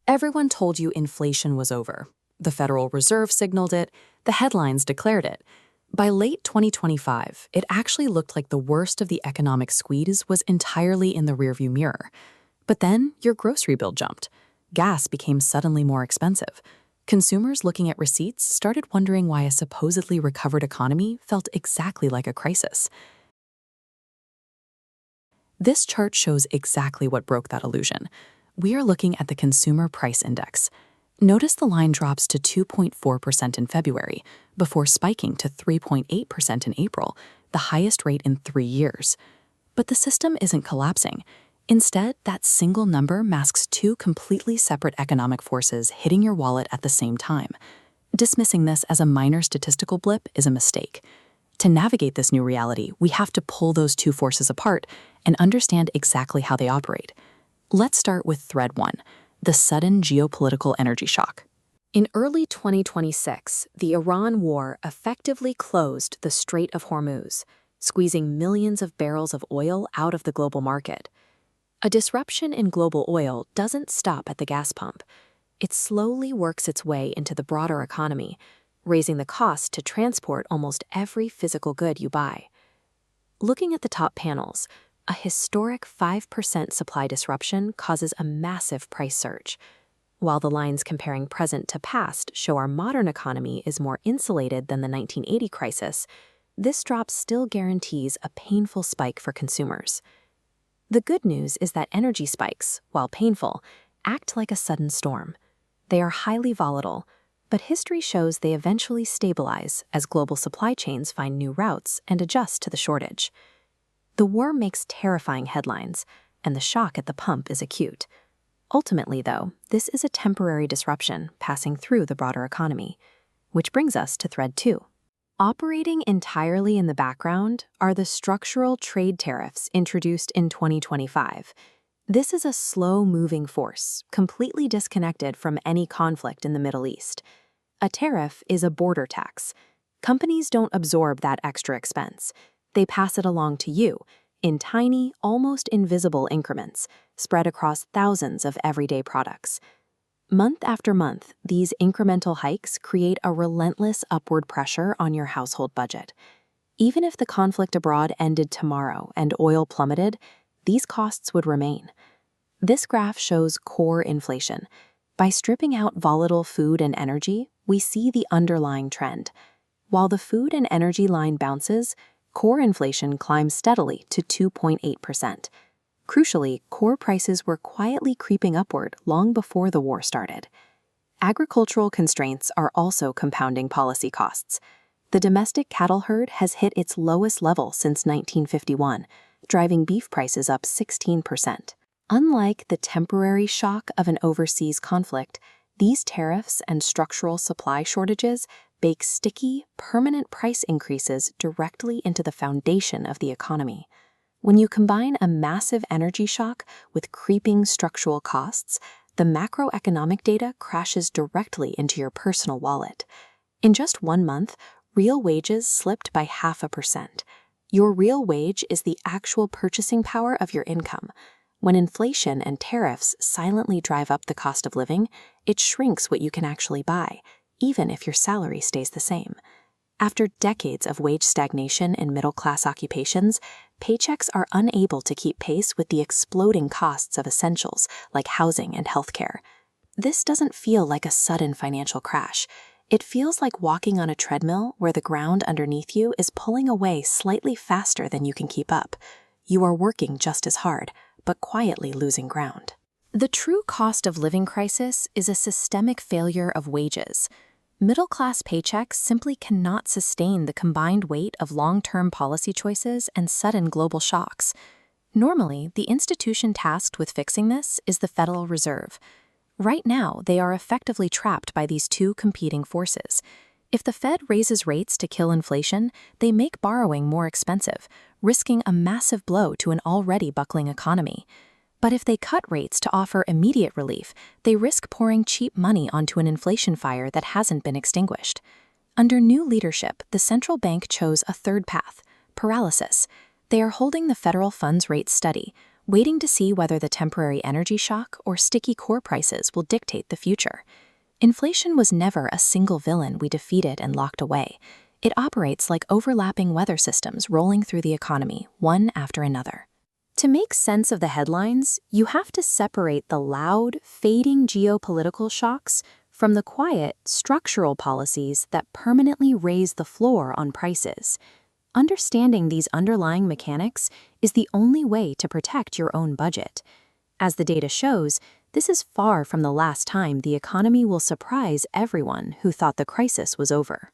Everyone told you inflation was over. The Federal Reserve signaled it, the headlines declared it. By late 2025, it actually looked like the worst of the economic squeeze was entirely in the rearview mirror. But then your grocery bill jumped. Gas became suddenly more expensive. Consumers looking at receipts started wondering why a supposedly recovered economy felt exactly like a crisis. This chart shows exactly what broke that illusion. We are looking at the Consumer Price Index. Notice the line drops to 2.4% in February, before spiking to 3.8% in April, the highest rate in 3 years. But the system isn't collapsing. Instead, that single number masks two completely separate economic forces hitting your wallet at the same time. Dismissing this as a minor statistical blip is a mistake. To navigate this new reality, we have to pull those two forces apart and understand exactly how they operate. Let's start with thread 1, the sudden geopolitical energy shock. In early 2026, the Iran war effectively closed the Strait of Hormuz, squeezing millions of barrels of oil out of the global market. A disruption in global oil doesn't stop at the gas pump. It slowly works its way into the broader economy, raising the cost to transport almost every physical good you buy. Looking at the top panels, a historic 5% supply disruption causes a massive price surge. While the lines comparing present to past show our modern economy is more insulated than the 1980 crisis, this drop still guarantees a painful spike for consumers. The good news is that energy spikes, while painful, act like a sudden storm. They are highly volatile, but history shows they eventually stabilize as global supply chains find new routes and adjust to the shortage. The war makes terrifying headlines, and the shock at the pump is acute. Ultimately, though, this is a temporary disruption passing through the broader economy. Which brings us to thread 2. Operating entirely in the background are the structural trade tariffs introduced in 2025. This is a slow-moving force, completely disconnected from any conflict in the Middle East. A tariff is a border tax. Companies don't absorb that extra expense. They pass it along to you in tiny, almost invisible increments, spread across thousands of everyday products. Month after month, these incremental hikes create a relentless upward pressure on your household budget. Even if the conflict abroad ended tomorrow and oil plummeted, these costs would remain. This graph shows core inflation. By stripping out volatile food and energy, we see the underlying trend. While the food and energy line bounces, core inflation climbs steadily to 2.8%. Crucially, core prices were quietly creeping upward long before the war started. Agricultural constraints are also compounding policy costs. The domestic cattle herd has hit its lowest level since 1951, driving beef prices up 16%. Unlike the temporary shock of an overseas conflict, these tariffs and structural supply shortages bake sticky, permanent price increases directly into the foundation of the economy. When you combine a massive energy shock with creeping structural costs, the macroeconomic data crashes directly into your personal wallet. In just 1 month, real wages slipped by 0.5%. Your real wage is the actual purchasing power of your income. When inflation and tariffs silently drive up the cost of living, it shrinks what you can actually buy, even if your salary stays the same. After decades of wage stagnation in middle-class occupations, paychecks are unable to keep pace with the exploding costs of essentials like housing and healthcare. This doesn't feel like a sudden financial crash. It feels like walking on a treadmill where the ground underneath you is pulling away slightly faster than you can keep up. You are working just as hard, but quietly losing ground. The true cost of living crisis is a systemic failure of wages. Middle-class paychecks simply cannot sustain the combined weight of long-term policy choices and sudden global shocks. Normally, the institution tasked with fixing this is the Federal Reserve. Right now, they are effectively trapped by these two competing forces. If the Fed raises rates to kill inflation, they make borrowing more expensive, risking a massive blow to an already buckling economy. But if they cut rates to offer immediate relief, they risk pouring cheap money onto an inflation fire that hasn't been extinguished. Under new leadership, the central bank chose a third path: paralysis. They are holding the federal funds rate steady, waiting to see whether the temporary energy shock or sticky core prices will dictate the future. Inflation was never a single villain we defeated and locked away. It operates like overlapping weather systems rolling through the economy, one after another. To make sense of the headlines, you have to separate the loud, fading geopolitical shocks from the quiet, structural policies that permanently raise the floor on prices. Understanding these underlying mechanics is the only way to protect your own budget. As the data shows, this is far from the last time the economy will surprise everyone who thought the crisis was over.